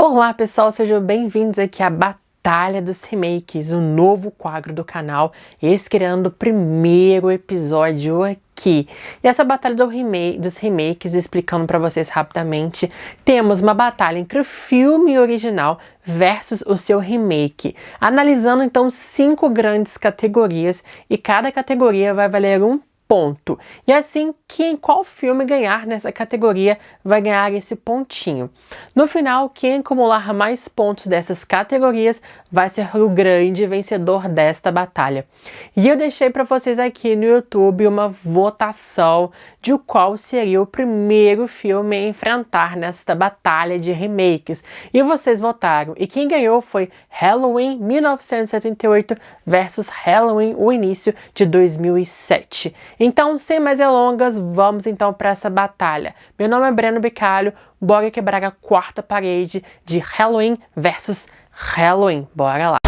Olá pessoal, sejam bem-vindos aqui à Batalha dos Remakes, o novo quadro do canal, estreando o primeiro episódio aqui. E essa batalha dos remakes, explicando para vocês rapidamente, temos uma batalha entre o filme original versus o seu remake, analisando então 5 grandes categorias e cada categoria vai valer um ponto. E assim, qual filme ganhar nessa categoria vai ganhar esse pontinho. No final, quem acumular mais pontos dessas categorias vai ser o grande vencedor desta batalha. E eu deixei para vocês aqui no YouTube uma votação de qual seria o primeiro filme a enfrentar nesta batalha de remakes. E vocês votaram. E quem ganhou foi Halloween 1978 versus Halloween, o início de 2007. Então, sem mais delongas, vamos então para essa batalha. Meu nome é Breno Bicalho, bora quebrar a quarta parede de Halloween versus Halloween. Bora lá!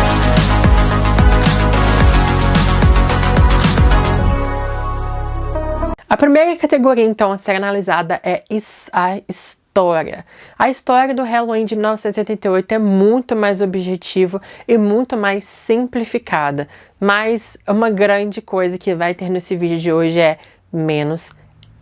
A primeira categoria, então, a ser analisada é a história. A história do Halloween de 1978 é muito mais objetiva e muito mais simplificada, mas uma grande coisa que vai ter nesse vídeo de hoje é menos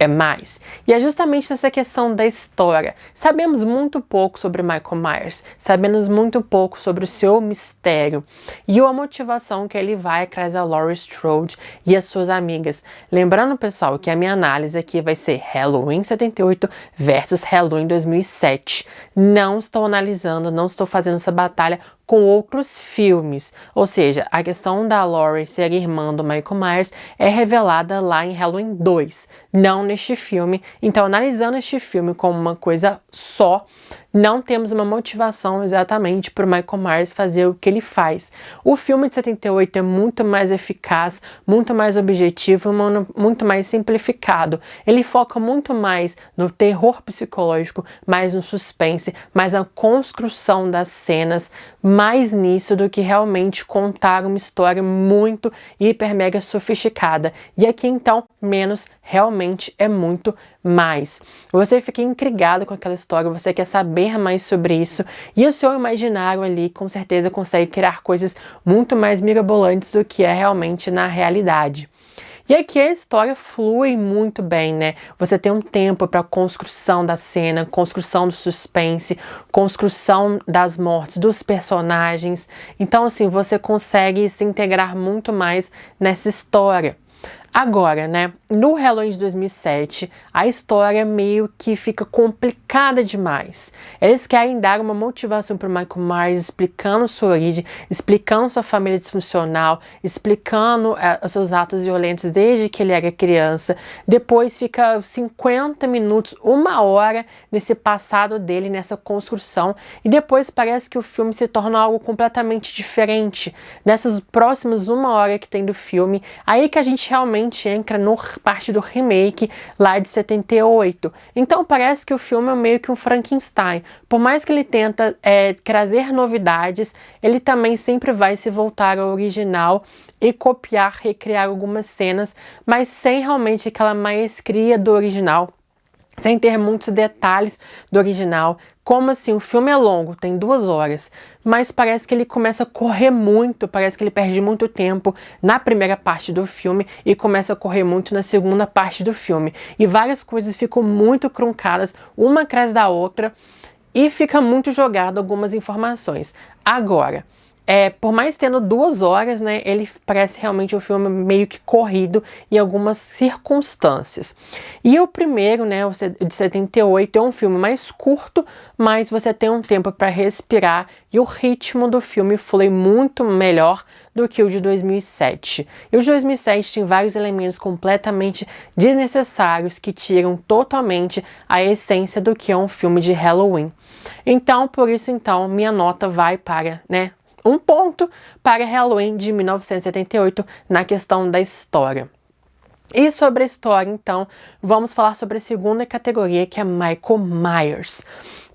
é mais. E é justamente nessa questão da história. Sabemos muito pouco sobre Michael Myers, sabemos muito pouco sobre o seu mistério e a motivação que ele vai atrás da Laurie Strode e as suas amigas. Lembrando, pessoal, que a minha análise aqui vai ser Halloween 78 versus Halloween 2007. Não estou analisando, não estou fazendo essa batalha com outros filmes, ou seja, a questão da Laurie ser irmã do Michael Myers é revelada lá em Halloween 2, não neste filme. Então, analisando este filme como uma coisa só, não temos uma motivação exatamente para o Michael Myers fazer o que ele faz. O filme de 78 é muito mais eficaz, muito mais objetivo, muito mais simplificado. Ele foca muito mais no terror psicológico, mais no suspense, mais na construção das cenas, mais nisso do que realmente contar uma história muito hiper mega sofisticada. E aqui então, menos realmente é muito mais. Você fica intrigado com aquela história, você quer saber mais sobre isso, e o seu imaginário ali com certeza consegue criar coisas muito mais mirabolantes do que é realmente na realidade. E aqui a história flui muito bem, né? Você tem um tempo para construção da cena, construção do suspense, construção das mortes dos personagens. Então, assim, você consegue se integrar muito mais nessa história. Agora, né, no Halloween de 2007, a história meio que fica complicada demais. Eles querem dar uma motivação para o Michael Myers, explicando sua origem, explicando sua família disfuncional, explicando os seus atos violentos desde que ele era criança. Depois fica 50 minutos, 1 hora nesse passado dele, nessa construção. E depois parece que o filme se torna algo completamente diferente. Nessas próximas 1 hora que tem do filme, aí que a gente realmente entra no parte do remake lá de 78. Então parece que o filme é meio que um Frankenstein. Por mais que ele tenta trazer novidades, ele também sempre vai se voltar ao original e copiar, recriar algumas cenas, mas sem realmente aquela maestria do original, sem ter muitos detalhes do original. Como assim, o filme é longo, tem 2 horas, mas parece que ele começa a correr muito, parece que ele perde muito tempo na primeira parte do filme e começa a correr muito na segunda parte do filme. E várias coisas ficam muito truncadas, uma atrás da outra, e fica muito jogado algumas informações. Agora, por mais tendo 2 horas, né, ele parece realmente um filme meio que corrido em algumas circunstâncias. E o primeiro, né, o de 78, é um filme mais curto, mas você tem um tempo para respirar e o ritmo do filme flui muito melhor do que o de 2007. E o de 2007 tem vários elementos completamente desnecessários que tiram totalmente a essência do que é um filme de Halloween. Então, por isso, então, minha nota vai para, né, 1 ponto para Halloween de 1978 na questão da história. E sobre a história, então, vamos falar sobre a segunda categoria, que é Michael Myers.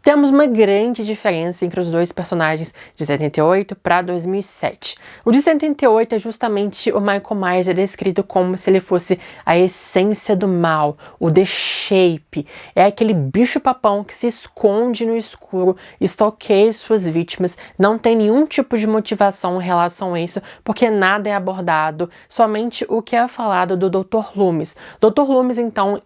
Temos uma grande diferença entre os dois personagens de 78 para 2007. O de 78 é justamente o Michael Myers é descrito como se ele fosse a essência do mal, o The Shape. É aquele bicho-papão que se esconde no escuro, stalkeia suas vítimas, não tem nenhum tipo de motivação em relação a isso, porque nada é abordado, somente o que é falado do Dr. Loomis. Dr. Loomis, então,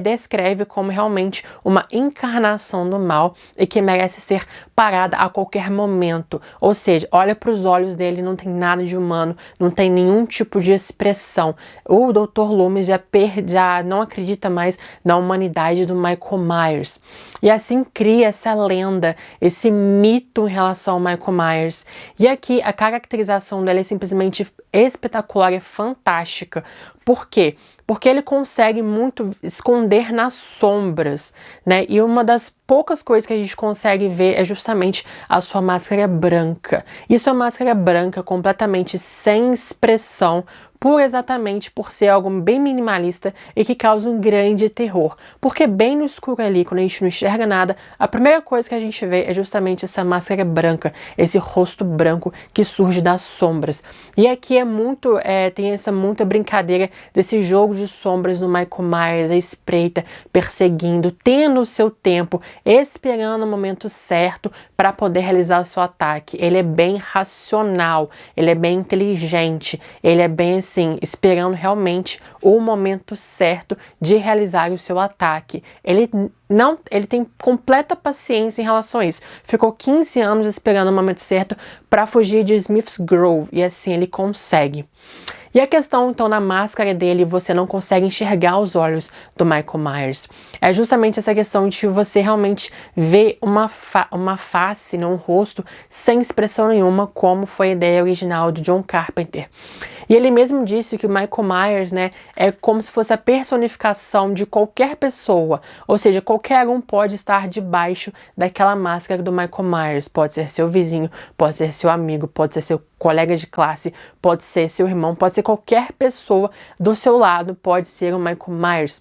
descreve como realmente uma encarnação do mal e que merece ser parada a qualquer momento. Ou seja, olha para os olhos dele, não tem nada de humano, não tem nenhum tipo de expressão. O Dr. Loomis já não acredita mais na humanidade do Michael Myers. E assim cria essa lenda, esse mito em relação ao Michael Myers. E aqui a caracterização dele é simplesmente espetacular e fantástica. Por quê? Porque ele consegue muito esconder nas sombras, né? E uma das poucas coisas que a gente consegue ver é justamente a sua máscara branca. E sua máscara branca completamente sem expressão, exatamente por ser algo bem minimalista e que causa um grande terror. Porque bem no escuro ali, quando a gente não enxerga nada, a primeira coisa que a gente vê é justamente essa máscara branca, esse rosto branco que surge das sombras. E aqui tem essa muita brincadeira desse jogo de sombras no Michael Myers, a espreita, perseguindo, tendo o seu tempo, esperando o momento certo para poder realizar o seu ataque. Ele é bem racional, ele é bem inteligente, ele é bem assim, esperando realmente o momento certo de realizar o seu ataque. Ele tem completa paciência em relação a isso. Ficou 15 anos esperando o momento certo para fugir de Smith's Grove e assim ele consegue. E a questão, então, na máscara dele, você não consegue enxergar os olhos do Michael Myers. É justamente essa questão de você realmente ver uma face, um rosto, sem expressão nenhuma, como foi a ideia original de John Carpenter. E ele mesmo disse que o Michael Myers, né, é como se fosse a personificação de qualquer pessoa. Ou seja, qualquer um pode estar debaixo daquela máscara do Michael Myers. Pode ser seu vizinho, pode ser seu amigo, pode ser seu colega de classe, pode ser seu irmão, pode ser qualquer pessoa do seu lado, pode ser o Michael Myers.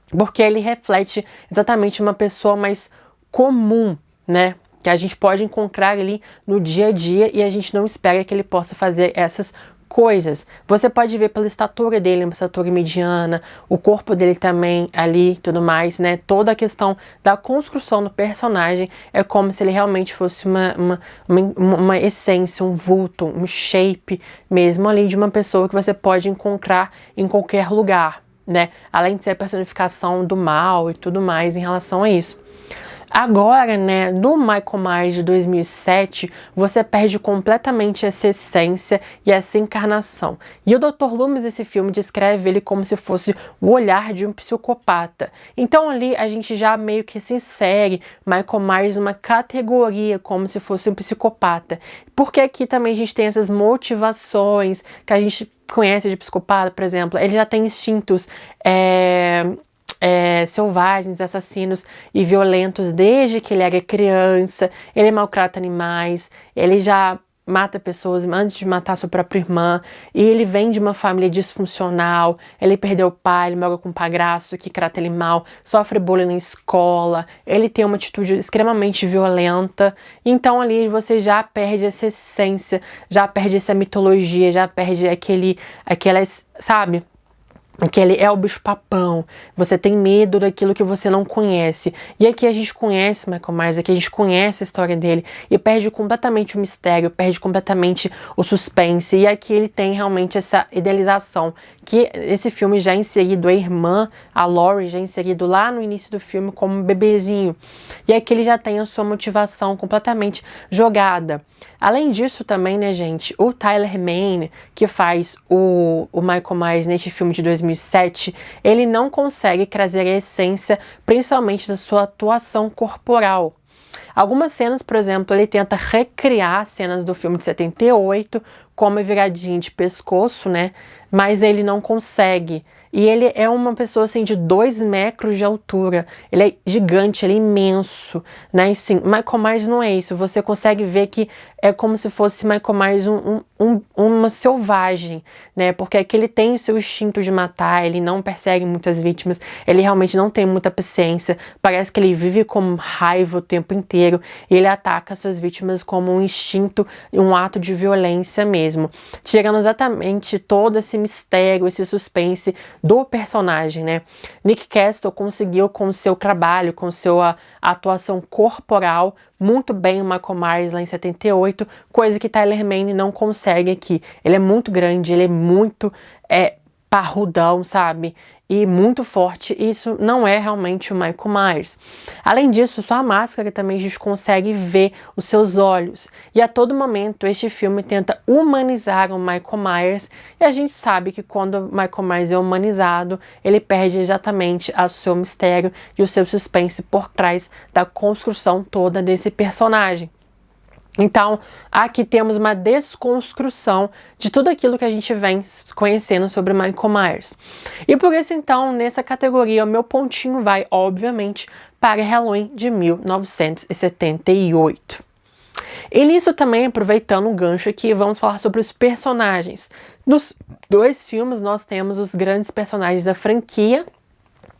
Porque ele reflete exatamente uma pessoa mais comum, né? Que a gente pode encontrar ali no dia a dia e a gente não espera que ele possa fazer essas coisas. Você pode ver pela estatura dele, uma estatura mediana, o corpo dele também ali, tudo mais, né? Toda a questão da construção do personagem é como se ele realmente fosse uma essência, um vulto, um shape mesmo ali de uma pessoa que você pode encontrar em qualquer lugar, né? Além de ser a personificação do mal e tudo mais em relação a isso. Agora, né, no Michael Myers de 2007, você perde completamente essa essência e essa encarnação. E o Dr. Loomis, esse filme, descreve ele como se fosse o olhar de um psicopata. Então ali a gente já meio que se insere Michael Myers numa categoria como se fosse um psicopata. Porque aqui também a gente tem essas motivações que a gente conhece de psicopata, por exemplo. Ele já tem instintos selvagens, assassinos e violentos desde que ele era criança. Ele maltrata animais, ele já mata pessoas antes de matar sua própria irmã, e ele vem de uma família disfuncional, ele perdeu o pai, ele mora com um padrasto que trata ele mal, sofre bullying na escola, ele tem uma atitude extremamente violenta. Então ali você já perde essa essência, já perde essa mitologia, já perde aquelas, sabe? Que ele é o bicho-papão, você tem medo daquilo que você não conhece. E aqui a gente conhece Michael Myers, aqui a gente conhece a história dele e perde completamente o mistério, perde completamente o suspense. E aqui ele tem realmente essa idealização, que esse filme já é inserido, a irmã, a Laurie, já é inserido lá no início do filme como um bebezinho. E aqui ele já tem a sua motivação completamente jogada. Além disso também, né, gente, o Tyler Mane, que faz o Michael Myers neste filme de 2007, ele não consegue trazer a essência, principalmente da sua atuação corporal. Algumas cenas, por exemplo, ele tenta recriar cenas do filme de 78, com uma viradinha de pescoço, né? Mas ele não consegue. E ele é uma pessoa, assim, de 2 metros de altura. Ele é gigante, ele é imenso, né? E sim, Michael Myers não é isso. Você consegue ver que é como se fosse Michael Myers uma selvagem, né? Porque aqui ele tem o seu instinto de matar, ele não persegue muitas vítimas, ele realmente não tem muita paciência. Parece que ele vive com raiva o tempo inteiro e ele ataca suas vítimas como um instinto, um ato de violência mesmo. Chegando exatamente todo esse mistério, esse suspense do personagem, né? Nick Castle conseguiu com o seu trabalho, com sua atuação corporal, muito bem o Michael Myers lá em 78, coisa que Tyler Mane não consegue aqui. Ele é muito grande, ele é muito parrudão, sabe? E muito forte, e isso não é realmente o Michael Myers. Além disso, só a máscara também a gente consegue ver os seus olhos. E a todo momento este filme tenta humanizar o Michael Myers, e a gente sabe que quando o Michael Myers é humanizado, ele perde exatamente o seu mistério e o seu suspense por trás da construção toda desse personagem. Então, aqui temos uma desconstrução de tudo aquilo que a gente vem conhecendo sobre Michael Myers. E por isso, então, nessa categoria, o meu pontinho vai, obviamente, para Halloween de 1978. E nisso também, aproveitando um gancho aqui, vamos falar sobre os personagens. Nos 2 filmes, nós temos os grandes personagens da franquia,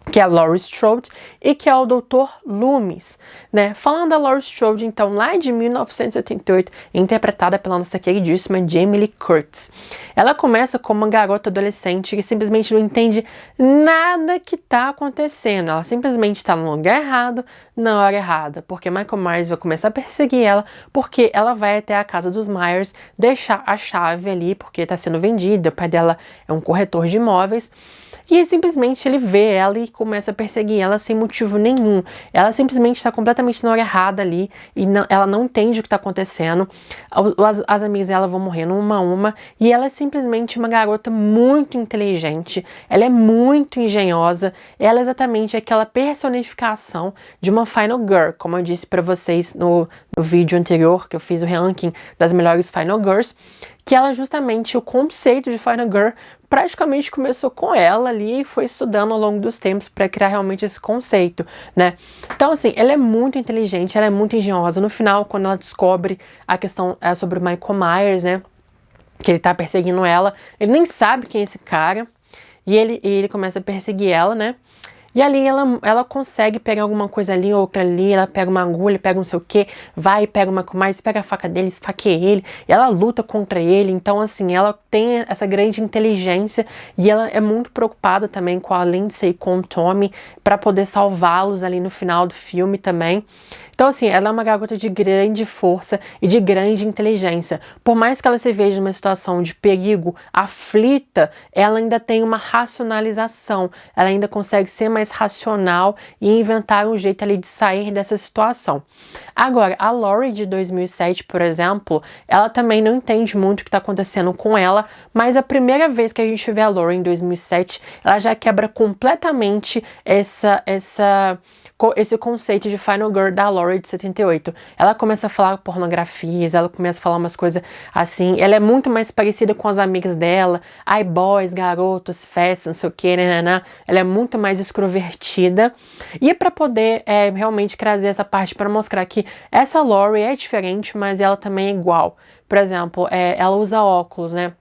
que é a Laurie Strode e que é o Dr. Loomis, né? Falando da Laurie Strode, então, lá de 1978, interpretada pela nossa queridíssima Jamie Lee Curtis. Ela começa como uma garota adolescente que simplesmente não entende nada que tá acontecendo. Ela simplesmente está no lugar errado, na hora errada, porque Michael Myers vai começar a perseguir ela, porque ela vai até a casa dos Myers, deixar a chave ali, porque está sendo vendida, o pai dela é um corretor de imóveis, e simplesmente ele vê ela e começa a perseguir ela sem motivo nenhum. Ela simplesmente está completamente na hora errada ali e ela não entende o que está acontecendo. As amigas dela vão morrendo uma a uma e ela é simplesmente uma garota muito inteligente. Ela é muito engenhosa. Ela é exatamente aquela personificação de uma Final Girl, como eu disse para vocês no vídeo anterior, que eu fiz o ranking das melhores Final Girls, que ela justamente, o conceito de Final Girl praticamente começou com ela ali e foi estudando ao longo dos tempos para criar realmente esse conceito, né? Então, assim, ela é muito inteligente, ela é muito engenhosa. No final, quando ela descobre a questão sobre o Michael Myers, né? Que ele tá perseguindo ela, ele nem sabe quem é esse cara e ele começa a perseguir ela, né? E ali ela consegue pegar alguma coisa ali, outra ali, ela pega uma agulha, pega não sei o que, vai, pega uma mais, pega a faca dele, esfaqueia ele, e ela luta contra ele. Então, assim, ela tem essa grande inteligência e ela é muito preocupada também com a Lindsay e com o Tommy para poder salvá-los ali no final do filme também. Então, assim, ela é uma garota de grande força e de grande inteligência. Por mais que ela se veja numa situação de perigo, aflita, ela ainda tem uma racionalização. Ela ainda consegue ser mais racional e inventar um jeito ali de sair dessa situação. Agora, a Laurie de 2007, por exemplo, ela também não entende muito o que está acontecendo com ela, mas a primeira vez que a gente vê a Laurie em 2007, ela já quebra completamente esse conceito de Final Girl da Laurie de 78. Ela começa a falar pornografias, ela começa a falar umas coisas assim, ela é muito mais parecida com as amigas dela, boys, garotos, festas, não sei o que, né? Ela é muito mais extrovertida. E para poder realmente trazer essa parte para mostrar que essa Laurie é diferente, mas ela também é igual. Por exemplo, ela usa óculos, né?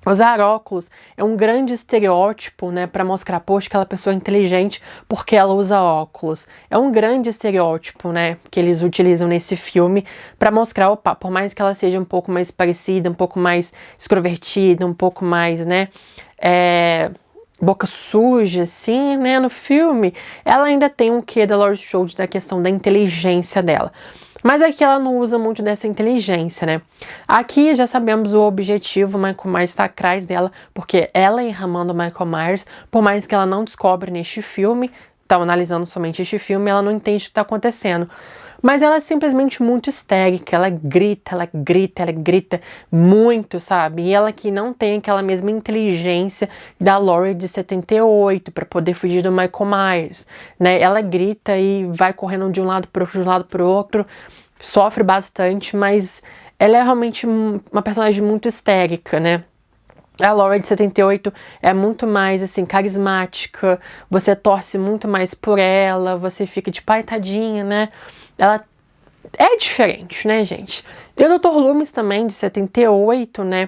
Usar óculos é um grande estereótipo, né, para mostrar, poxa, aquela pessoa é inteligente porque ela usa óculos. É um grande estereótipo, né, que eles utilizam nesse filme para mostrar, opa, por mais que ela seja um pouco mais parecida, um pouco mais extrovertida, um pouco mais, né, boca suja, assim, né, no filme, ela ainda tem um quê da Laurie Strode, da questão da inteligência dela. Mas aqui ela não usa muito dessa inteligência, né? Aqui já sabemos o objetivo, o Michael Myers está atrás dela, porque ela é enramando o Michael Myers, por mais que ela não descobre neste filme, tá analisando somente este filme, ela não entende o que está acontecendo. Mas ela é simplesmente muito histérica, ela grita muito, sabe? E ela que não tem aquela mesma inteligência da Laurie de 78 para poder fugir do Michael Myers, né? Ela grita e vai correndo de um lado para o outro, sofre bastante, mas ela é realmente uma personagem muito histérica, né? A Laura de 78 é muito mais, assim, carismática, você torce muito mais por ela, você fica de pai, tadinha, né? Ela é diferente, né, gente? E o Dr. Loomis também, de 78, né?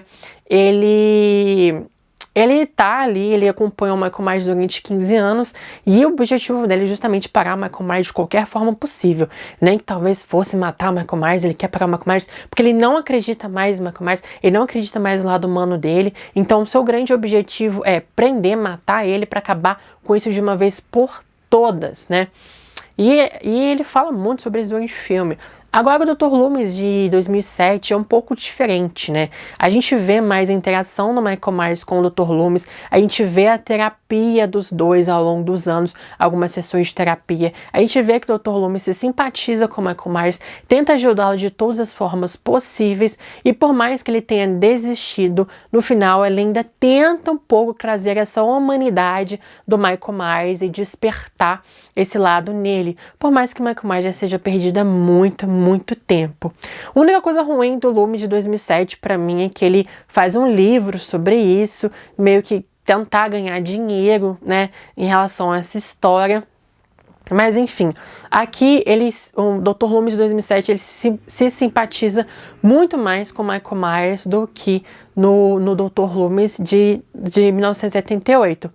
Ele tá ali, ele acompanha o Michael Myers durante 15 anos e o objetivo dele é justamente parar o Michael Myers de qualquer forma possível. Nem que talvez fosse matar o Michael Myers, ele quer parar o Michael Myers porque ele não acredita mais no Michael Myers, ele não acredita mais no lado humano dele. Então o seu grande objetivo é prender, matar ele para acabar com isso de uma vez por todas, né? E ele fala muito sobre isso durante o filme. Agora o Dr. Loomis de 2007 é um pouco diferente, né? A gente vê mais a interação do Michael Myers com o Dr. Loomis, a gente vê a terapia dos dois ao longo dos anos, algumas sessões de terapia. A gente vê que o Dr. Loomis se simpatiza com o Michael Myers, tenta ajudá-lo de todas as formas possíveis e por mais que ele tenha desistido, no final ele ainda tenta um pouco trazer essa humanidade do Michael Myers e despertar esse lado nele, por mais que o Michael Myers já seja perdido há muito tempo. A única coisa ruim do Loomis de 2007 para mim é que ele faz um livro sobre isso, meio que tentar ganhar dinheiro, né, em relação a essa história. Mas enfim, aqui o Dr. Loomis de 2007 ele se simpatiza muito mais com Michael Myers do que no Dr. Loomis de 1978.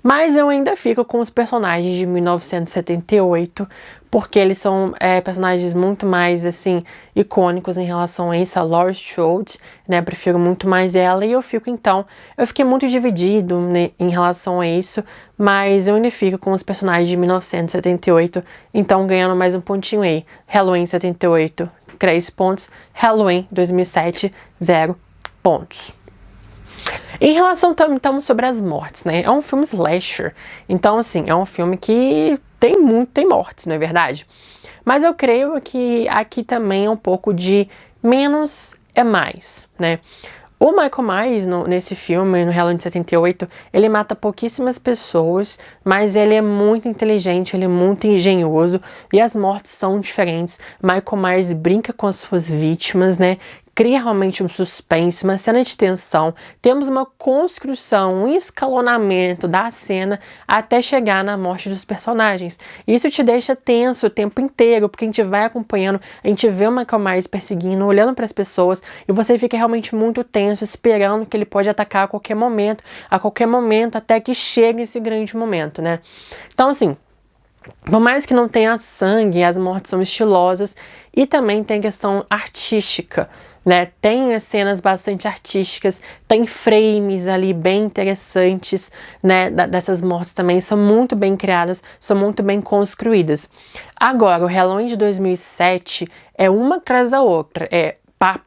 Mas eu ainda fico com os personagens de 1978, porque eles são personagens muito mais, assim, icônicos em relação a isso, a Laurie Strode, né, prefiro muito mais ela, e eu fiquei muito dividido, né, em relação a isso, mas eu ainda fico com os personagens de 1978, então ganhando mais um pontinho aí. Halloween 78, 3 pontos, Halloween 2007, 0 pontos. Em relação então sobre as mortes, né? É um filme slasher. Então, assim, é um filme que tem mortes, não é verdade? Mas eu creio que aqui também é um pouco de menos é mais, né? O Michael Myers, nesse filme, no Halloween de 78, ele mata pouquíssimas pessoas, mas ele é muito inteligente, ele é muito engenhoso e as mortes são diferentes. Michael Myers brinca com as suas vítimas, né? Cria realmente um suspense, uma cena de tensão. Temos uma construção, um escalonamento da cena até chegar na morte dos personagens. Isso te deixa tenso o tempo inteiro, porque a gente vai acompanhando, a gente vê o Michael Myers perseguindo, olhando para as pessoas, e você fica realmente muito tenso, esperando que ele pode atacar a qualquer momento, até que chegue esse grande momento, né? Então, assim, por mais que não tenha sangue, as mortes são estilosas e também tem questão artística, né? Tem cenas bastante artísticas, tem frames ali bem interessantes, né? Dessas mortes também são muito bem criadas, são muito bem construídas. Agora, o Halloween de 2007 é uma atrás da outra, é pá.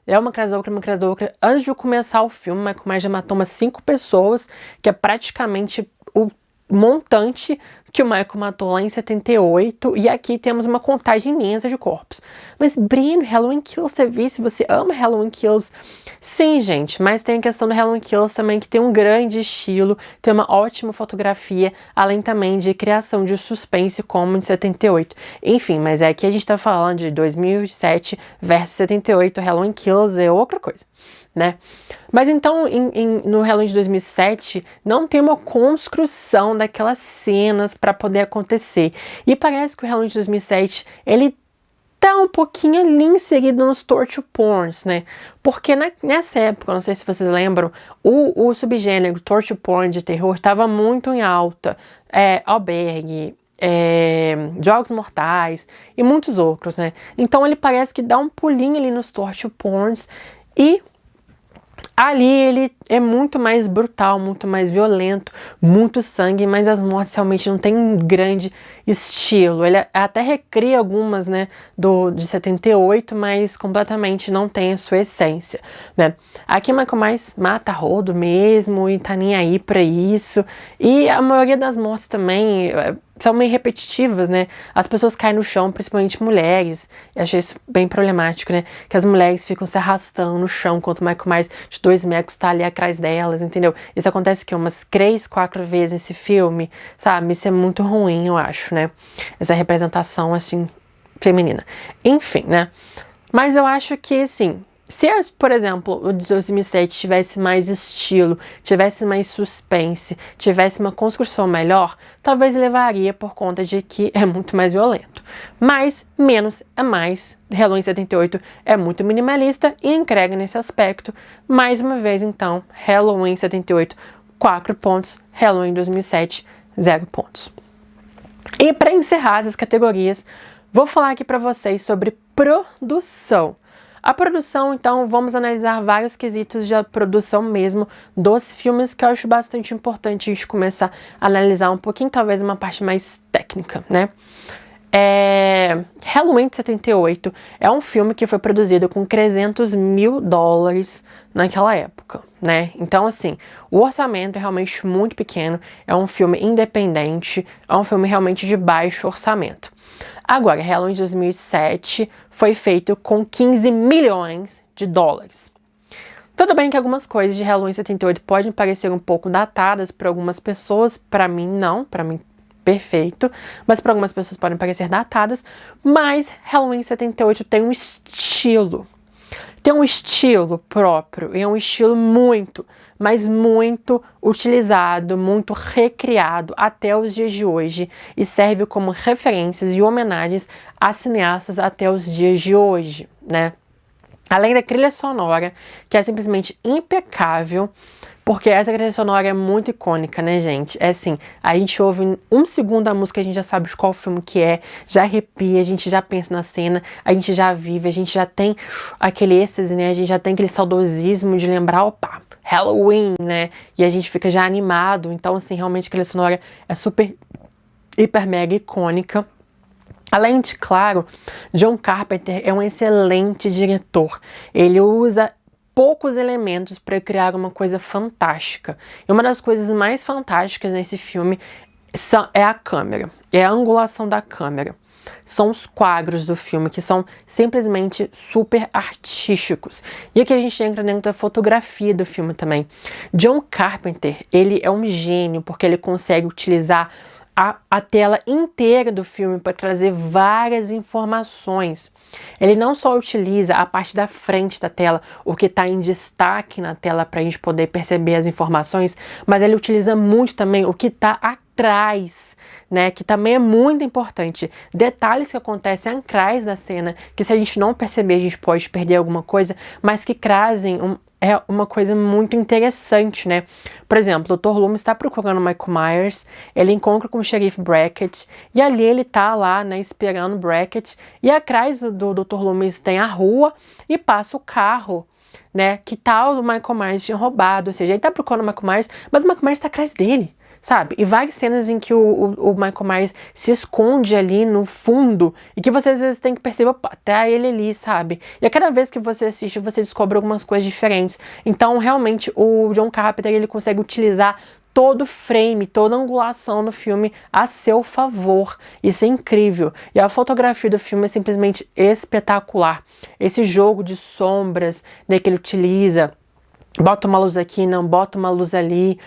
É uma atrás da outra. Antes de começar o filme, o Michael Myers já matou umas 5 pessoas, que é praticamente o montante que o Michael matou lá em 78, e aqui temos uma contagem imensa de corpos. Mas, Brino, Halloween Kills, você viu? Se você ama Halloween Kills, sim, gente, mas tem a questão do Halloween Kills também, que tem um grande estilo, tem uma ótima fotografia, além também de criação de suspense, como de 78. Enfim, mas aqui a gente tá falando de 2007 versus 78, Halloween Kills é outra coisa, né? Mas então, no Halloween de 2007, não tem uma construção daquelas cenas para poder acontecer. E parece que o Halloween de 2007, ele tá um pouquinho ali inserido nos torture porns, né? Porque nessa época, não sei se vocês lembram, o subgênero torture porn de terror tava muito em alta. Albergue, Jogos Mortais e muitos outros, né? Então ele parece que dá um pulinho ali nos torture porns e ali ele é muito mais brutal, muito mais violento, muito sangue, mas as mortes realmente não tem um grande estilo. Ele até recria algumas, né, de 78, mas completamente não tem a sua essência, né? Aqui Michael Myers mata rodo mesmo e tá nem aí pra isso. E a maioria das mortes também são meio repetitivas, né? As pessoas caem no chão, principalmente mulheres. Eu achei isso bem problemático, né? Que as mulheres ficam se arrastando no chão enquanto o Michael Myers de 2 metros tá ali atrás delas, entendeu? Isso acontece que umas 3, 4 vezes nesse filme, sabe? Isso é muito ruim, eu acho, né? Essa representação, assim, feminina. Enfim, né? Mas eu acho que, assim, se, por exemplo, o de 2007 tivesse mais estilo, tivesse mais suspense, tivesse uma construção melhor, talvez levaria por conta de que é muito mais violento. Mas menos é mais. Halloween 78 é muito minimalista e entrega nesse aspecto. Mais uma vez, então, Halloween 78, 4 pontos. Halloween 2007, 0 pontos. E para encerrar essas categorias, vou falar aqui para vocês sobre produção. A produção, então, vamos analisar vários quesitos de produção mesmo dos filmes, que eu acho bastante importante a gente começar a analisar um pouquinho, talvez uma parte mais técnica, né? Halloween 78 é um filme que foi produzido com $300 mil naquela época, né? Então, assim, o orçamento é realmente muito pequeno, é um filme independente, é um filme realmente de baixo orçamento. Agora, Halloween 2007 foi feito com $15 milhões. Tudo bem que algumas coisas de Halloween 78 podem parecer um pouco datadas para algumas pessoas, para mim não, para mim perfeito, mas para algumas pessoas podem parecer datadas, mas Halloween 78 tem um estilo. Tem um estilo próprio, e é um estilo muito, mas muito utilizado, muito recriado até os dias de hoje e serve como referências e homenagens a cineastas até os dias de hoje, né? Além da trilha sonora, que é simplesmente impecável, porque essa trilha sonora é muito icônica, né, gente? É assim, a gente ouve em um segundo a música, a gente já sabe de qual filme que é, já arrepia, a gente já pensa na cena, a gente já vive, a gente já tem aquele êxtase, né? A gente já tem aquele saudosismo de lembrar, opa, Halloween, né? E a gente fica já animado. Então, assim, realmente a trilha sonora é super, hiper, mega icônica. Além de, claro, John Carpenter é um excelente diretor. Ele usa poucos elementos para criar uma coisa fantástica. E uma das coisas mais fantásticas nesse filme é a câmera, é a angulação da câmera. São os quadros do filme, que são simplesmente super artísticos. E aqui a gente entra dentro da fotografia do filme também. John Carpenter, ele é um gênio, porque ele consegue utilizar a tela inteira do filme para trazer várias informações. Ele não só utiliza a parte da frente da tela, o que está em destaque na tela para a gente poder perceber as informações, mas ele utiliza muito também o que está atrás, né, que também é muito importante. Detalhes que acontecem atrás da cena, que se a gente não perceber, a gente pode perder alguma coisa, mas que trazem é uma coisa muito interessante, né? Por exemplo, o Dr. Loomis está procurando o Michael Myers, ele encontra com o xerife Brackett, e ali ele tá lá, né, esperando o Brackett, e atrás do Dr. Loomis tem a rua e passa o carro, né, que tal o Michael Myers tinha roubado, ou seja, ele tá procurando o Michael Myers, mas o Michael Myers tá atrás dele, sabe? E várias cenas em que o Michael Myers se esconde ali no fundo e que você às vezes tem que perceber, opa, tá ele ali, sabe? E a cada vez que você assiste, você descobre algumas coisas diferentes. Então, realmente, o John Carpenter, ele consegue utilizar todo frame, toda angulação no filme a seu favor. Isso é incrível. E a fotografia do filme é simplesmente espetacular. Esse jogo de sombras, né, que ele utiliza, bota uma luz aqui, não bota uma luz ali,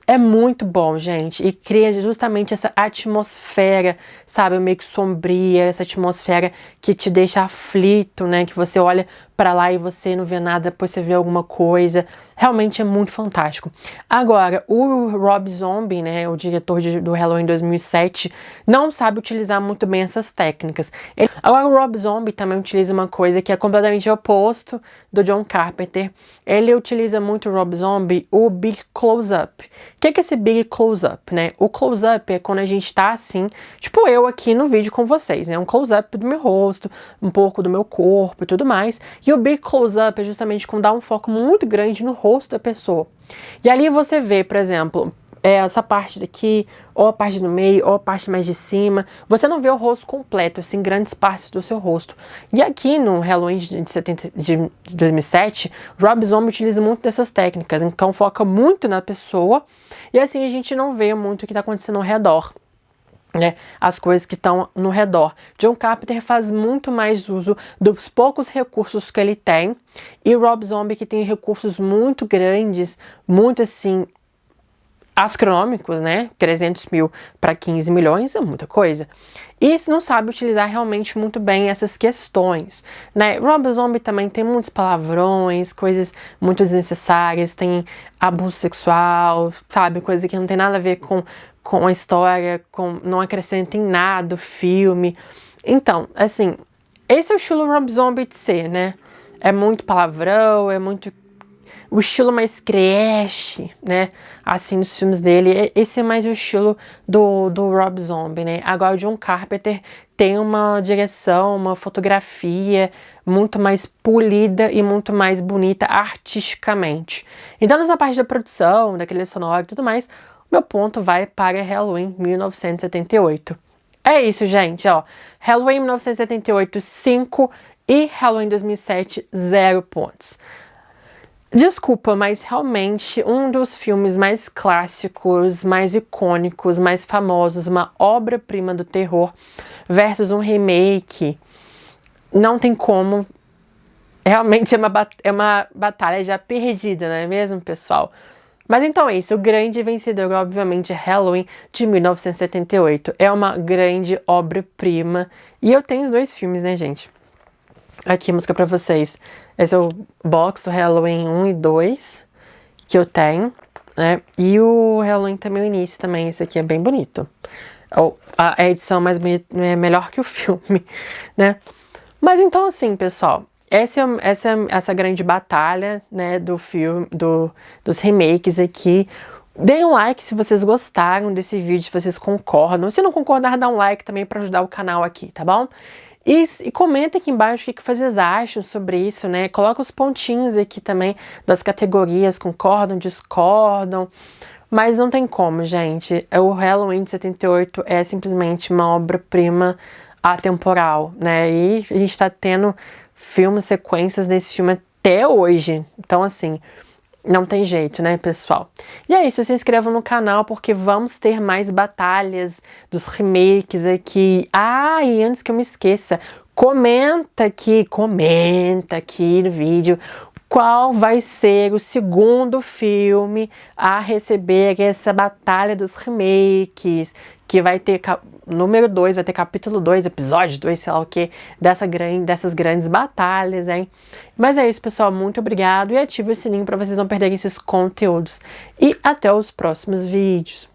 é muito bom, gente, e cria justamente essa atmosfera, sabe, meio que sombria, essa atmosfera que te deixa aflito, né, que você olha pra lá e você não vê nada, depois você vê alguma coisa. Realmente é muito fantástico. Agora, o Rob Zombie, né, o diretor do Halloween 2007, não sabe utilizar muito bem essas técnicas. Agora, o Rob Zombie também utiliza uma coisa que é completamente oposto do John Carpenter. Ele utiliza muito, o Rob Zombie, o Big Close-Up. O que é esse Big Close-Up, né? O close-up é quando a gente tá assim, tipo eu aqui no vídeo com vocês, né? Um close-up do meu rosto, um pouco do meu corpo e tudo mais. E o Big Close-Up é justamente quando dá um foco muito grande no rosto da pessoa. E ali você vê, por exemplo, essa parte daqui, ou a parte do meio, ou a parte mais de cima. Você não vê o rosto completo, assim, grandes partes do seu rosto. E aqui no Halloween de 2007, Rob Zombie utiliza muito dessas técnicas. Então foca muito na pessoa e assim a gente não vê muito o que está acontecendo ao redor, né, as coisas que estão no redor. John Carpenter faz muito mais uso dos poucos recursos que ele tem, e Rob Zombie que tem recursos muito grandes, muito assim, astronômicos, né? 300 mil para 15 milhões é muita coisa. E se não sabe utilizar realmente muito bem essas questões, né? Rob Zombie também tem muitos palavrões, coisas muito desnecessárias, tem abuso sexual, sabe? Coisa que não tem nada a ver com a história, não acrescenta em nada o filme. Então, assim, esse é o estilo Rob Zombie de ser, né? É muito palavrão, é muito o estilo mais trash, né? Assim, nos filmes dele. Esse é mais o estilo do Rob Zombie, né? Agora, o John Carpenter tem uma direção, uma fotografia muito mais polida e muito mais bonita artisticamente. Então, nessa parte da produção, da trilha sonora e tudo mais, meu ponto vai para Halloween 1978. É isso, gente, ó. Halloween 1978, 5 e Halloween 2007, 0 pontos. Desculpa, mas realmente um dos filmes mais clássicos, mais icônicos, mais famosos, uma obra-prima do terror versus um remake, não tem como. Realmente é uma batalha já perdida, não é mesmo, pessoal? Mas então é isso, o grande vencedor, obviamente, é Halloween de 1978. É uma grande obra-prima. E eu tenho os dois filmes, né, gente? Aqui, música pra vocês. Esse é o box do Halloween 1 e 2 que eu tenho, né? E o Halloween também, o início também. Esse aqui é bem bonito. A edição mais bonita é melhor que o filme, né? Mas então, assim, pessoal, essa grande batalha, né, do filme, dos remakes aqui. Deem um like se vocês gostaram desse vídeo, se vocês concordam. Se não concordar, dá um like também para ajudar o canal aqui, tá bom? E comenta aqui embaixo o que vocês acham sobre isso, né? Coloca os pontinhos aqui também das categorias, concordam, discordam. Mas não tem como, gente. O Halloween de 78 é simplesmente uma obra-prima atemporal, né? E a gente tá tendo filmes, sequências desse filme até hoje. Então, assim, não tem jeito, né, pessoal? E é isso, se inscrevam no canal porque vamos ter mais batalhas dos remakes aqui. Ah, e antes que eu me esqueça, comenta aqui no vídeo qual vai ser o segundo filme a receber essa batalha dos remakes, que vai ter número 2, vai ter capítulo 2, episódio 2, sei lá o que, dessas grandes batalhas, hein? Mas é isso, pessoal, muito obrigado e ative o sininho para vocês não perderem esses conteúdos. E até os próximos vídeos.